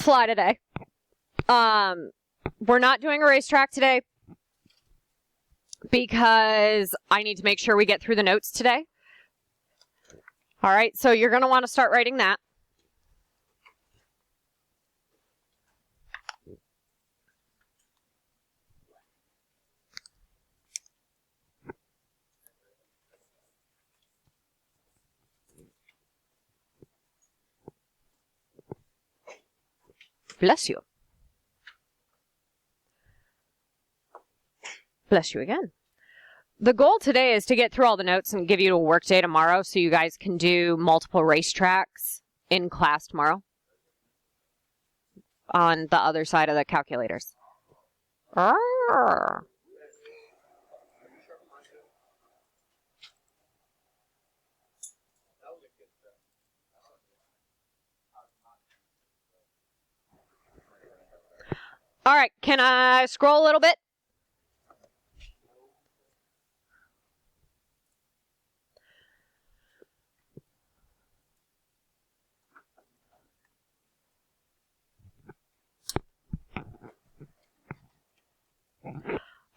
fly today. We're not doing a racetrack today because I need to make sure we get through the notes today. All right, so you're going to want to start writing that. Bless you. Bless you again. The goal today is to get through all the notes and give you a work day tomorrow so you guys can do multiple racetracks in class tomorrow on the other side of the calculators. Arrgh. All right, can I scroll a little bit?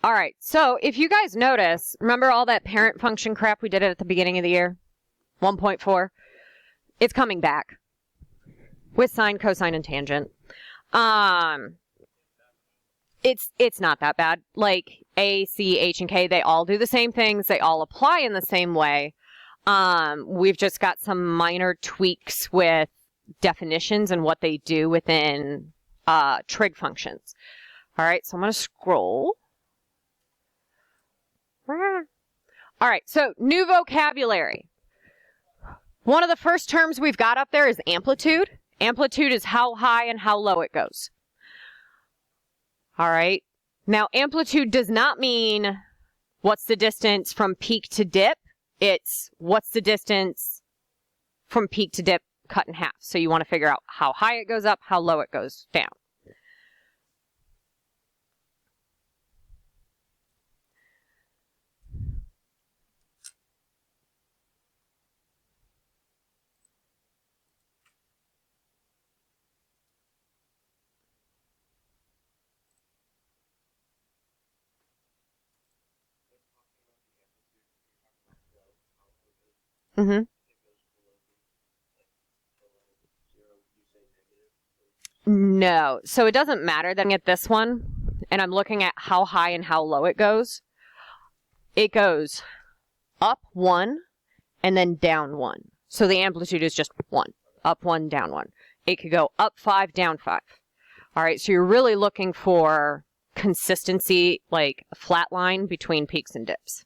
All right, so if you guys notice, remember all that parent function crap we did at the beginning of the year? 1.4? It's coming back with sine, cosine, and tangent. It's not that bad. Like A, C, H, and K, they all do the same things. They all apply in the same way. We've just got some minor tweaks with definitions and what they do within trig functions. All right, so I'm going to scroll. All right, so new vocabulary. One of the first terms we've got up there is amplitude. Amplitude is how high and how low it goes. All right, now amplitude does not mean what's the distance from peak to dip. It's what's the distance from peak to dip cut in half. So you want to figure out how high it goes up, how low it goes down. Mm-hmm. No, so it doesn't matter. Then at this one, and I'm looking at how high and how low it goes. It goes up 1 and then down 1. So the amplitude is just 1, up 1, down 1. It could go up 5, down 5. All right, so you're really looking for consistency, like a flat line between peaks and dips.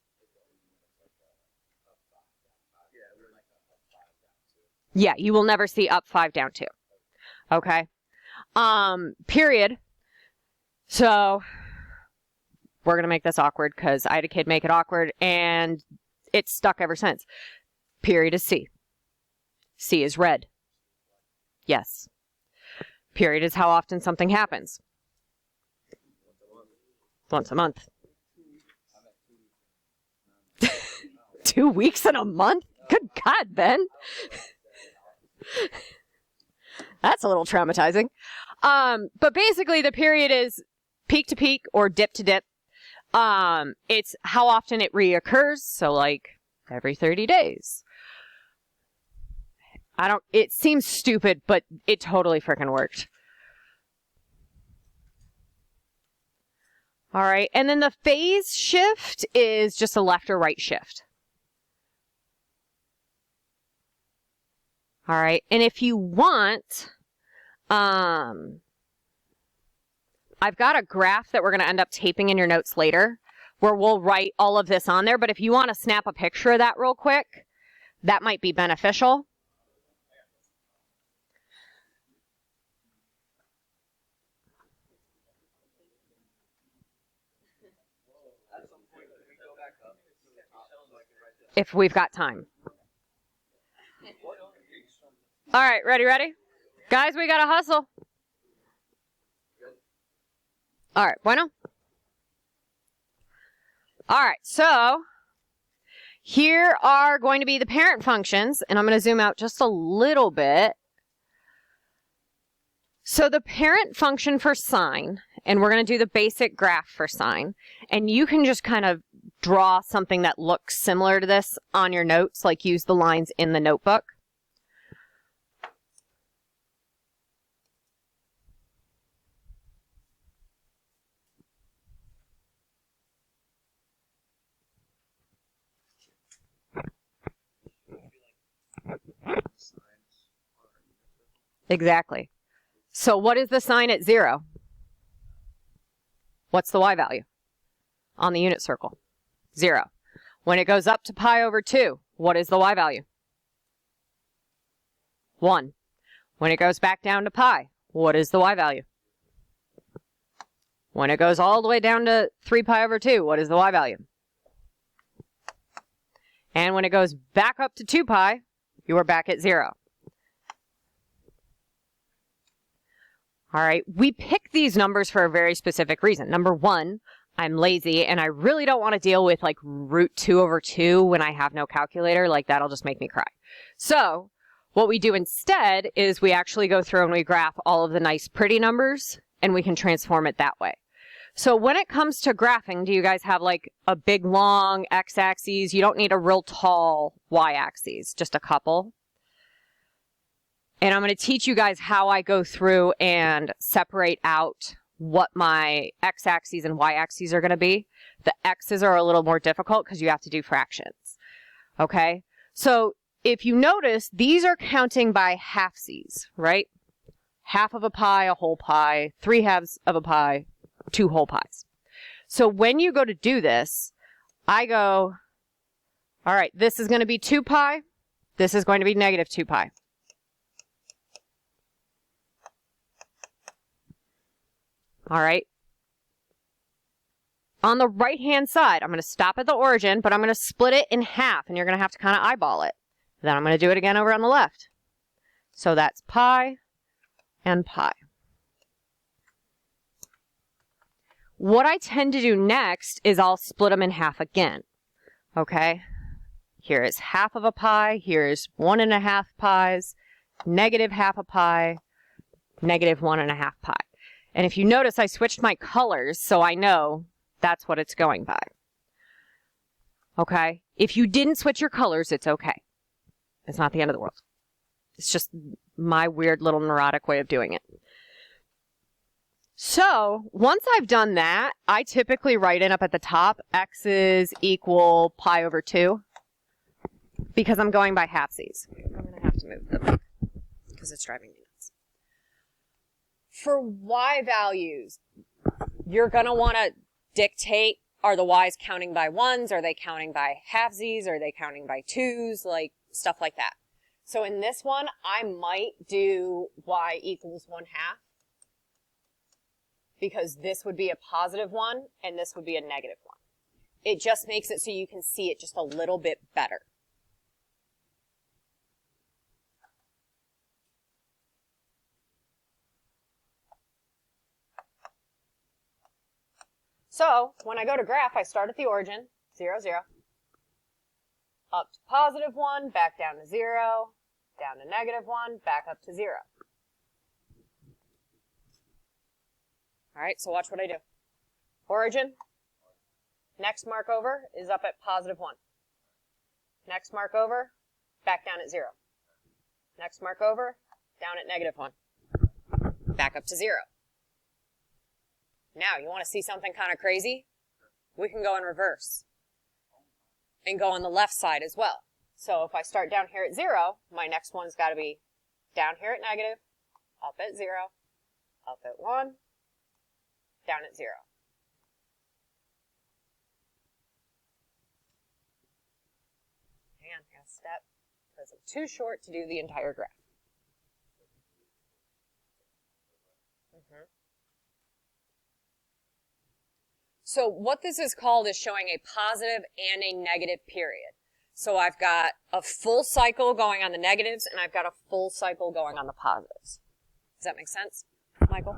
Yeah, you will never see up 5, down 2. Okay. Period. So we're going to make this awkward because I had a kid make it awkward and it's stuck ever since. Period is C. C is red. Yes. Period is how often something happens. Once a month. 2 weeks in a month? Good God, Ben. That's a little traumatizing. But basically the period is peak to peak or dip to dip. It's how often it reoccurs. So like every 30 days. It seems stupid, but it totally freaking worked. All right. And then the phase shift is just a left or right shift. All right, and if you want, I've got a graph that we're going to end up taping in your notes later where we'll write all of this on there, but if you want to snap a picture of that real quick, that might be beneficial. If we've got time. All right, ready? Guys, we got to hustle. All right, bueno. All right, so here are going to be the parent functions, and I'm going to zoom out just a little bit So the parent function for sine, and we're going to do the basic graph for sine, and you can just kind of draw something that looks similar to this on your notes, like use the lines in the notebook. Exactly. So what is the sine at 0? What's the y value on the unit circle? 0. When it goes up to pi over 2, what is the y value? 1. When it goes back down to pi, what is the y value? When it goes all the way down to 3 pi over 2, what is the y value? And when it goes back up to 2 pi, you are back at 0. All right, we pick these numbers for a very specific reason. Number one, I'm lazy and I really don't want to deal with like root 2 over 2 when I have no calculator. Like that'll just make me cry. So what we do instead is we actually go through and we graph all of the nice pretty numbers and we can transform it that way. So when it comes to graphing, do you guys have like a big long x-axis? You don't need a real tall y-axis, just a couple. And I'm going to teach you guys how I go through and separate out what my x-axes and y-axes are going to be. The x's are a little more difficult because you have to do fractions. Okay? So if you notice, these are counting by halfsies, right? Half of a pi, a whole pi, 3 halves of a pi, 2 whole pies. So when you go to do this, I go, all right, this is going to be 2 pi. This is going to be negative 2 pi. All right. On the right-hand side, I'm going to stop at the origin, but I'm going to split it in half, and you're going to have to kind of eyeball it. Then I'm going to do it again over on the left. So that's pi and pi. What I tend to do next is I'll split them in half again. Okay? Here is half of a pi. Here's 1.5 pies, negative half a pi, negative 1.5 pi. And if you notice, I switched my colors, so I know that's what it's going by. Okay? If you didn't switch your colors, it's okay. It's not the end of the world. It's just my weird little neurotic way of doing it. So, once I've done that, I typically write in up at the top, x's equal pi over 2, because I'm going by halfsies. I'm going to have to move them because it's driving me nuts. For y values, you're going to want to dictate, are the y's counting by 1s? Are they counting by halfsies? Are they counting by 2s? Like, stuff like that. So in this one, I might do y equals 1/2. Because this would be a positive 1 and this would be a negative 1. It just makes it so you can see it just a little bit better. So when I go to graph, I start at the origin, 0, 0, up to positive 1, back down to 0, down to negative 1, back up to 0. All right, so watch what I do. Origin, next mark over is up at positive 1. Next mark over, back down at 0. Next mark over, down at negative 1. Back up to 0. Now, you want to see something kind of crazy? We can go in reverse and go on the left side as well. So if I start down here at 0, my next one's got to be down here at negative, up at 0, up at 1, down at 0. Hang on, I gotta step because I'm too short to do the entire graph. So what this is called is showing a positive and a negative period. So I've got a full cycle going on the negatives, and I've got a full cycle going on the positives. Does that make sense, Michael?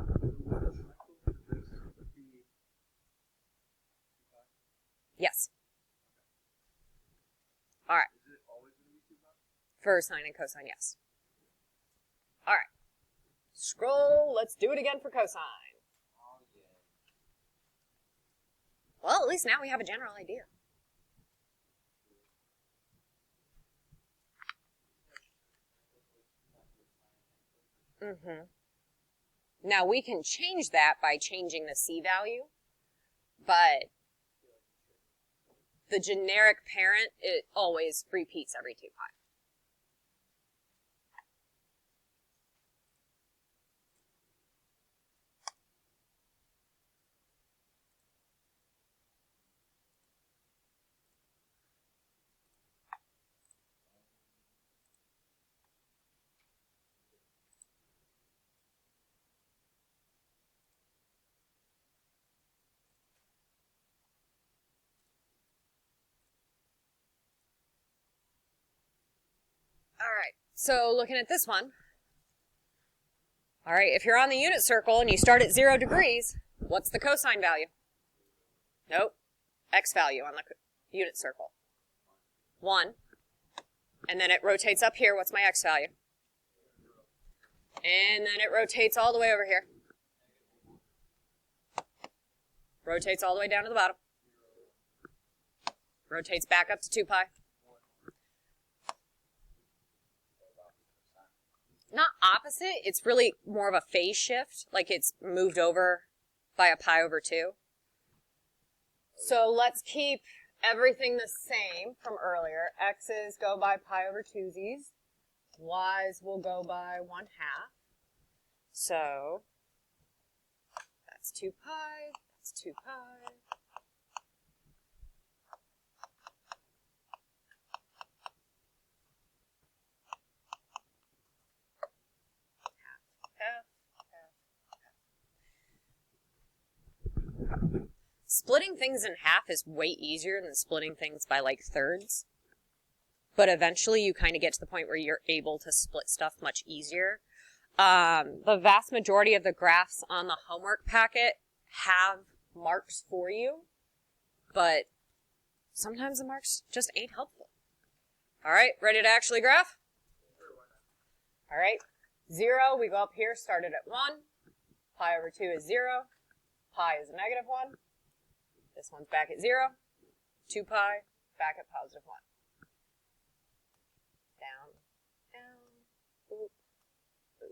Yes. All right. For sine and cosine, yes. All right. Scroll. Let's do it again for cosine. Well, at least now we have a general idea. Now we can change that by changing the C value, but the generic parent, it always repeats every 2 pi. All right, so looking at this one, all right, if you're on the unit circle and you start at 0 degrees, what's the cosine value? Nope, x value on the unit circle. 1. And then it rotates up here, what's my x value? And then it rotates all the way over here. Rotates all the way down to the bottom. Rotates back up to 2 pi. Not opposite, it's really more of a phase shift, like it's moved over by a pi over 2. So let's keep everything the same from earlier. X's go by pi over 2z's. Y's will go by 1/2. So that's 2 pi, that's 2 pi. Splitting things in half is way easier than splitting things by like thirds. But eventually you kind of get to the point where you're able to split stuff much easier. The vast majority of the graphs on the homework packet have marks for you, but sometimes the marks just ain't helpful. All right, ready to actually graph? All right, 0, we go up here, started at 1. Pi over 2 is 0. Pi is a -1. This one's back at 0. 2 pi, back at +1. Down, down, boop, boop.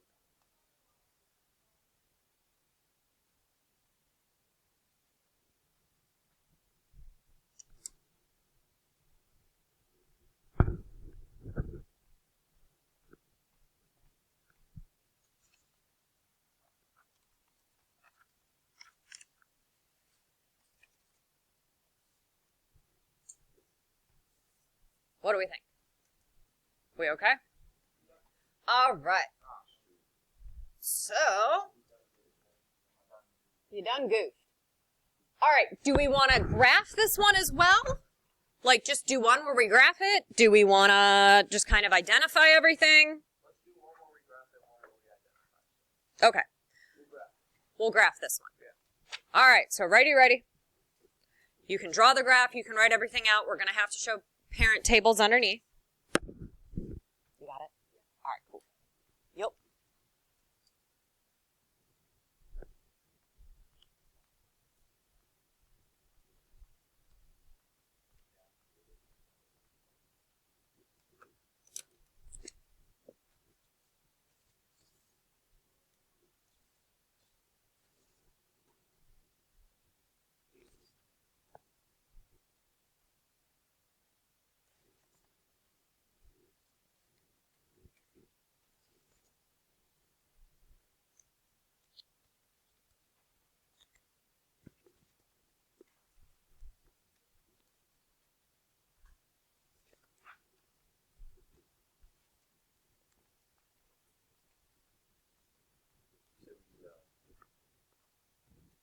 What do we think? We okay? All right. So, you done goofed. All right, do we want to graph this one as well? Like just do one where we graph it? Do we want to just kind of identify everything? Let's do one where we graph it, one where we identify. Okay. We'll graph this one. Yeah. All right, so ready. You can draw the graph, you can write everything out. We're going to have to show parent tables underneath. You got it? All right, cool. Yep.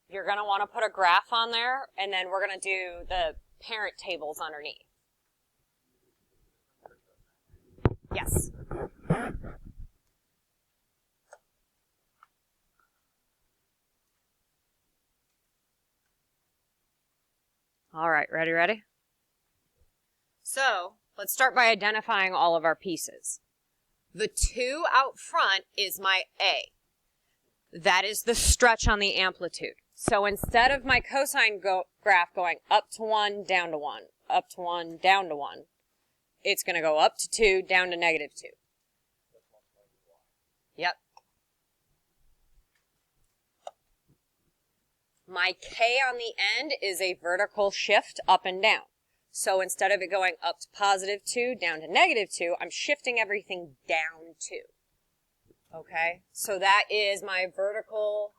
You're going to want to put a graph on there, and then we're going to do the parent tables underneath. Yes. All right, ready? So, let's start by identifying all of our pieces. The 2 out front is my A. That is the stretch on the amplitude. So instead of my cosine graph going up to 1, down to 1, up to 1, down to 1, it's going to go up to 2, down to negative 2. Yep. My k on the end is a vertical shift up and down. So instead of it going up to positive 2, down to negative 2, I'm shifting everything down 2. Okay? So that is my vertical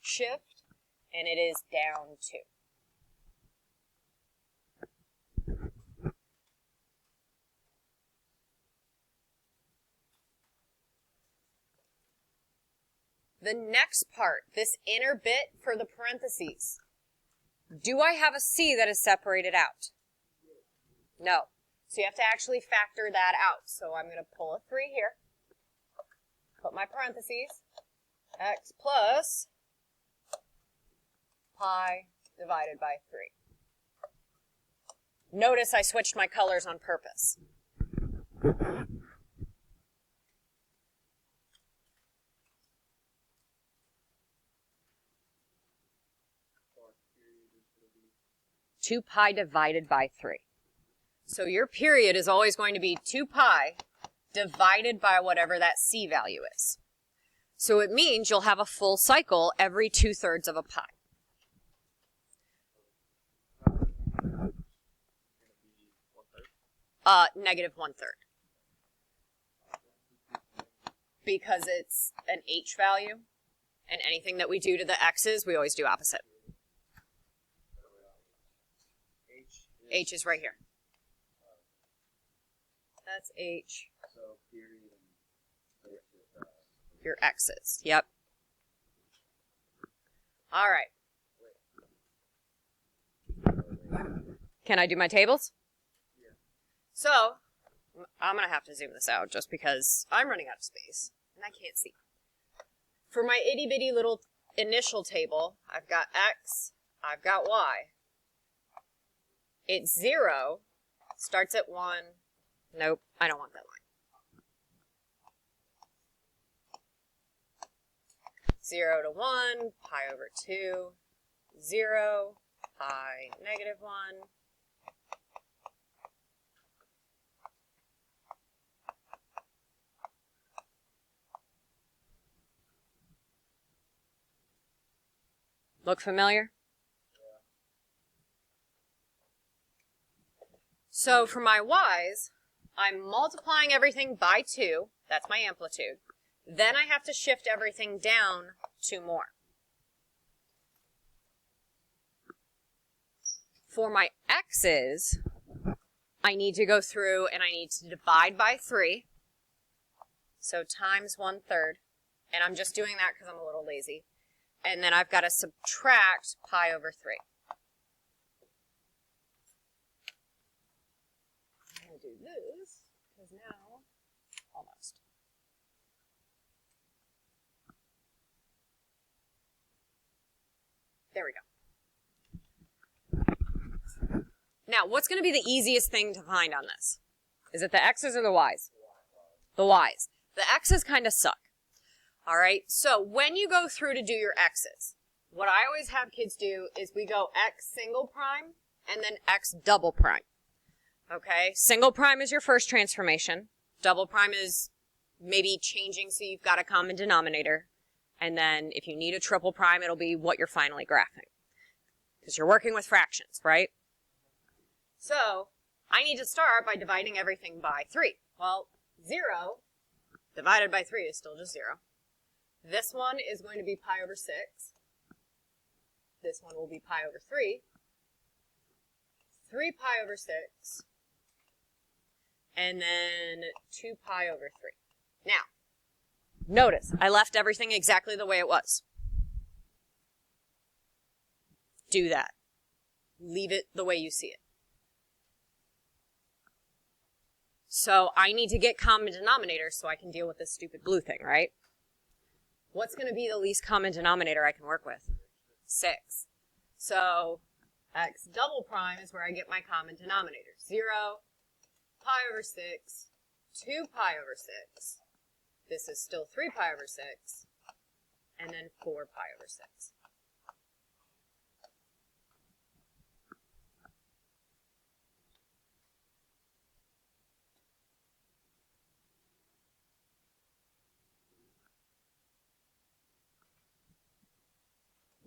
shift, and it is down 2. The next part, this inner bit for the parentheses. Do I have a c that is separated out? No. So you have to actually factor that out. So I'm going to pull a 3 here. Put my parentheses. X plus pi divided by 3. Notice I switched my colors on purpose. Two pi divided by 3. So your period is always going to be 2 pi divided by whatever that c value is. So it means you'll have a full cycle every 2/3 of a pi. Negative 1/3. Because it's an h value, and anything that we do to the x's, we always do opposite. H is right here. That's H. So period and Your x's. Yep. All right. Can I do my tables? Yeah. So, I'm going to have to zoom this out just because I'm running out of space and I can't see. For my itty bitty little initial table, I've got x, I've got y. It's 0, starts at 1. Nope, I don't want that line. 0 to 1, pi over 2, 0, pi negative 1. Look familiar? So for my y's, I'm multiplying everything by 2. That's my amplitude. Then I have to shift everything down 2 more. For my x's, I need to go through and I need to divide by 3. So times 1/3. And I'm just doing that because I'm a little lazy. And then I've got to subtract pi over 3. I'm going to do this because now, almost. There we go. Now, what's going to be the easiest thing to find on this? Is it the x's or the y's? The y's. The x's kind of suck. All right, so when you go through to do your x's, what I always have kids do is we go x single prime and then x double prime. Okay, single prime is your first transformation. Double prime is maybe changing so you've got a common denominator. And then if you need a triple prime, it'll be what you're finally graphing. Because you're working with fractions, right? So I need to start by dividing everything by 3. Well, 0 divided by 3 is still just 0. This one is going to be pi over 6. This one will be pi over 3. 3 pi over 6. And then 2 pi over 3. Now, notice, I left everything exactly the way it was. Do that. Leave it the way you see it. So I need to get common denominators so I can deal with this stupid blue thing, right? What's going to be the least common denominator I can work with? 6. So x double prime is where I get my common denominator. 0, pi over 6, 2 pi over 6. This is still 3 pi over 6. and then 4 pi over 6.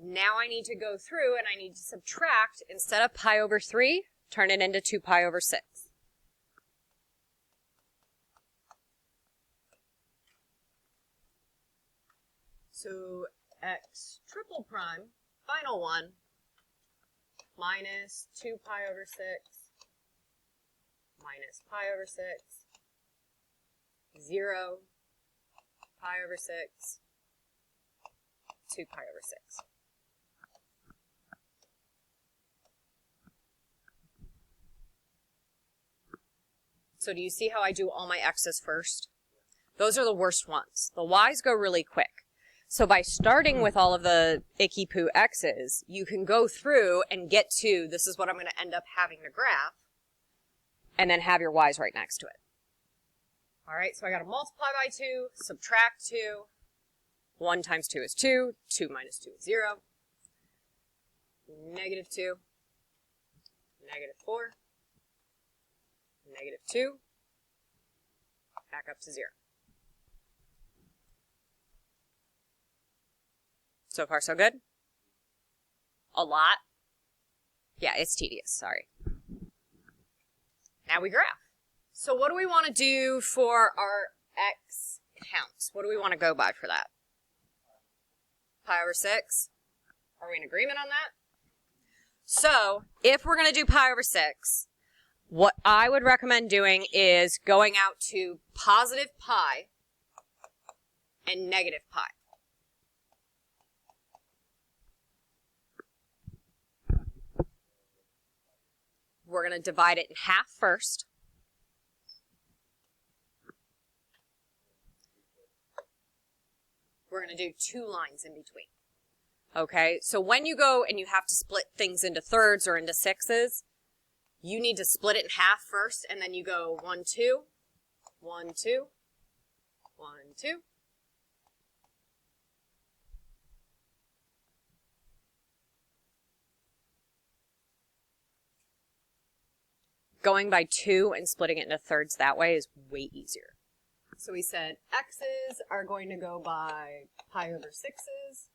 Now I need to go through and I need to subtract, instead of pi over 3, turn it into 2 pi over 6. So x triple prime, final one, minus 2 pi over 6, minus pi over 6, 0, pi over 6, 2 pi over 6. So do you see how I do all my x's first? Those are the worst ones. The y's go really quick. So by starting with all of the icky poo x's, you can go through and get to, this is what I'm going to end up having to graph, and then have your y's right next to it. All right, so I got to multiply by 2, subtract 2. 1 times 2 is 2. 2 minus 2 is 0. Negative 2. Negative 4. Negative 2. Back up to 0. So far, so good? A lot? Yeah, it's tedious, sorry. Now we graph. So what do we want to do for our x counts? What do we want to go by for that? Pi over 6? Are we in agreement on that? So if we're going to do pi over 6, what I would recommend doing is going out to positive pi and negative pi. We're going to divide it in half first. We're going to do 2 lines in between. Okay, so when you go and you have to split things into thirds or into sixes, you need to split it in half first, and then you go 1, 2, 1, 2, 1, 2. Going by 2 and splitting it into thirds that way is way easier. So we said x's are going to go by pi over 6's.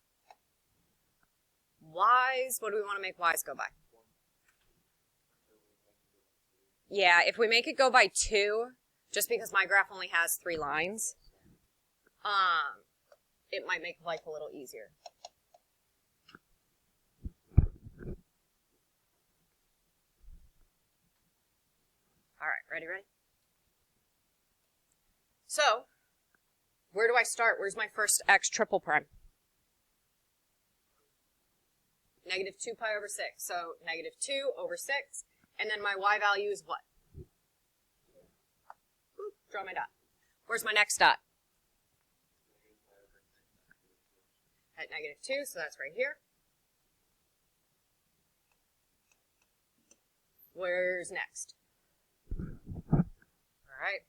Y's, what do we want to make y's go by? Yeah, if we make it go by 2, just because my graph only has 3 lines, it might make life a little easier. All right, ready? So, where do I start? Where's my first x triple prime? Negative 2 pi over 6. So, negative 2 over 6. And then my y value is what? Ooh, draw my dot. Where's my next dot? At negative 2, so that's right here. Where's next? All right.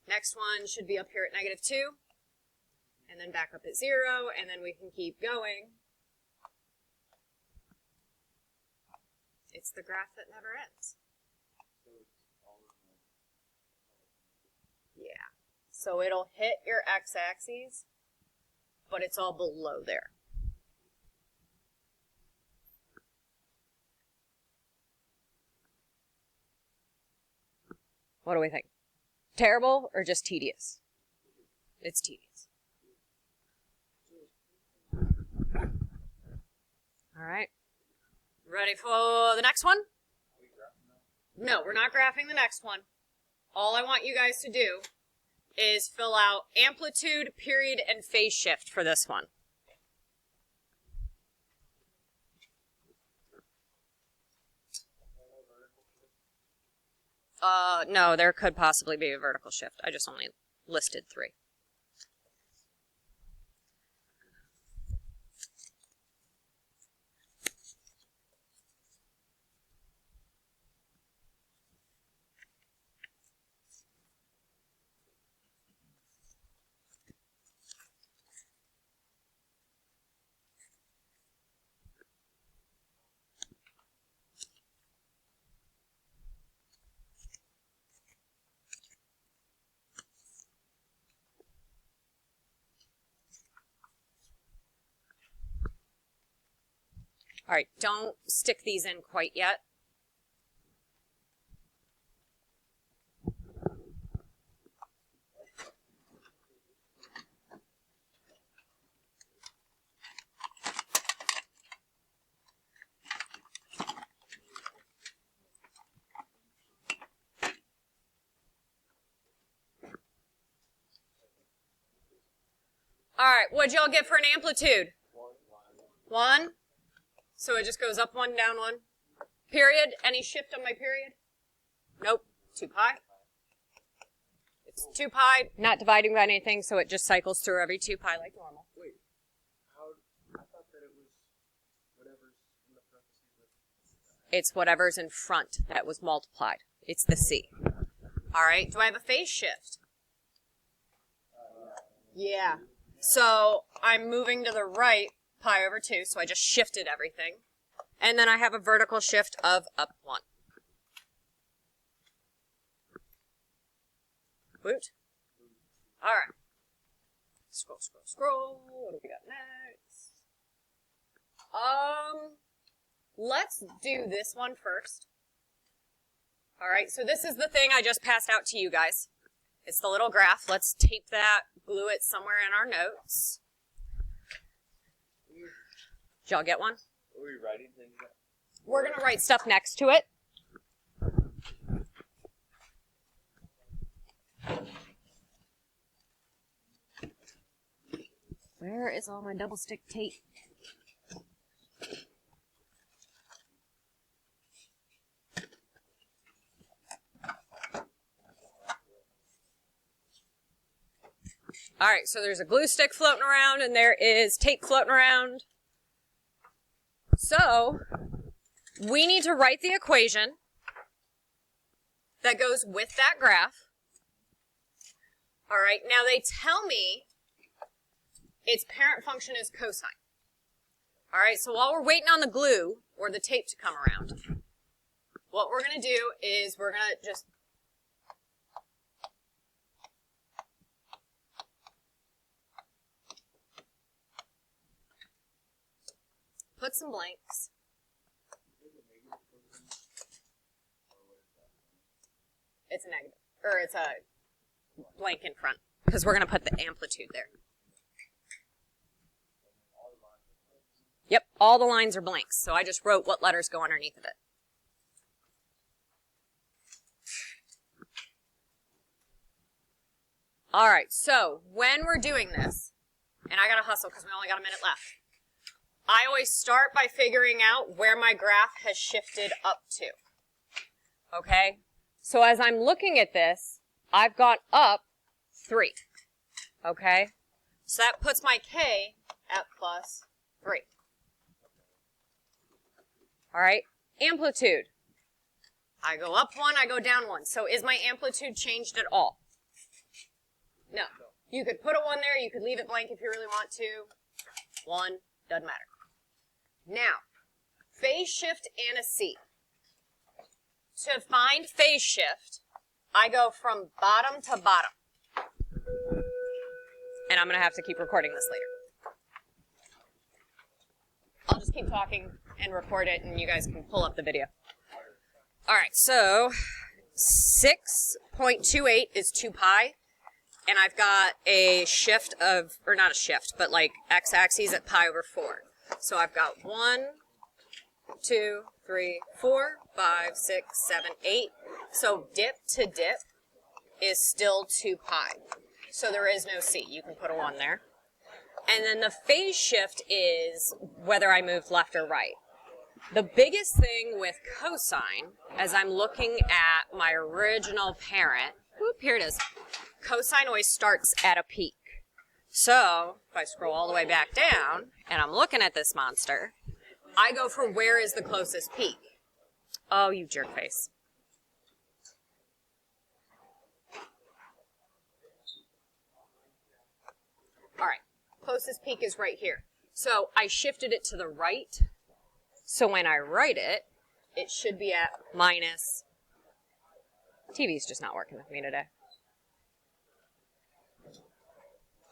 Next one should be up here at negative 2, and then back up at 0, and then we can keep going. It's the graph that never ends. Yeah. So it'll hit your x-axis, but it's all below there. What do we think? Terrible or just tedious? It's tedious. All right. Ready for the next one? No, we're not graphing the next one. All I want you guys to do is fill out amplitude, period, and phase shift for this one. No, there could possibly be a vertical shift. I just only listed 3. All right, don't stick these in quite yet. All right, what'd y'all get for an amplitude? 1. So it just goes up 1, down 1. Period. Any shift on my period? Nope. 2 pi. It's 2 pi, not dividing by anything, so it just cycles through every 2 pi like normal. Wait, I thought that it was whatever's in the parentheses with. It's whatever's in front that was multiplied. It's the C. All right, do I have a phase shift? Yeah. So I'm moving to the right pi over 2, so I just shifted everything. And then I have a vertical shift of up 1. Woot. All right. Scroll, scroll, scroll. What do we got next? Let's do this one first. All right, so this is the thing I just passed out to you guys. It's the little graph. Let's tape that, glue it somewhere in our notes. Did y'all get one? Are we writing things down? We're going to write stuff next to it. Where is all my double stick tape? All right, so there's a glue stick floating around and there is tape floating around. So we need to write the equation that goes with that graph. All right, now they tell me its parent function is cosine. All right, so while we're waiting on the glue or the tape to come around, what we're going to do is we're going to just put some blanks. It's a negative, or it's a blank in front, because we're going to put the amplitude there. Yep, all the lines are blanks, so I just wrote what letters go underneath of it. All right, so when we're doing this, and I got to hustle because we only got a minute left, I always start by figuring out where my graph has shifted up to. Okay? So as I'm looking at this, I've gone up 3. Okay? So that puts my K at plus 3. All right? Amplitude. I go up 1, I go down 1. So is my amplitude changed at all? No. You could put a 1 there, you could leave it blank if you really want to. 1, doesn't matter. Now, phase shift and a C. To find phase shift, I go from bottom to bottom. And I'm going to have to keep recording this later. I'll just keep talking and record it, and you guys can pull up the video. All right, so 6.28 is 2 pi. And I've got a shift of, or not a shift, but like x-axis at pi over 4. So I've got 1, 2, 3, 4, 5, 6, 7, 8. So dip to dip is still 2 pi. So there is no C. You can put a 1 there. And then the phase shift is whether I move left or right. The biggest thing with cosine, as I'm looking at my original parent, whoop, here it is. Cosine always starts at a peak. So if I scroll all the way back down and I'm looking at this monster, I go for where is the closest peak. Oh, you jerk face. All right, closest peak is right here. So I shifted it to the right. So when I write it, it should be at minus. TV's just not working with me today.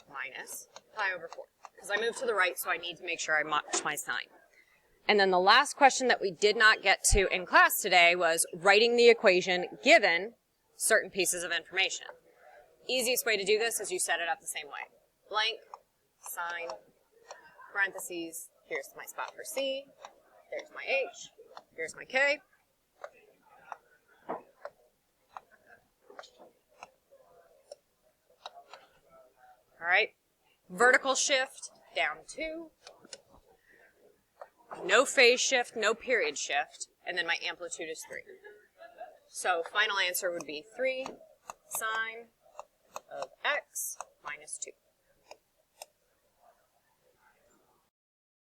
Minus pi over 4. Because I moved to the right, so I need to make sure I match my sign. And then the last question that we did not get to in class today was writing the equation given certain pieces of information. Easiest way to do this is you set it up the same way. Blank, sine, parentheses, here's my spot for C, there's my H, here's my K. All right, vertical shift, down 2. No phase shift, no period shift, and then my amplitude is 3. So final answer would be 3 sine of x minus 2.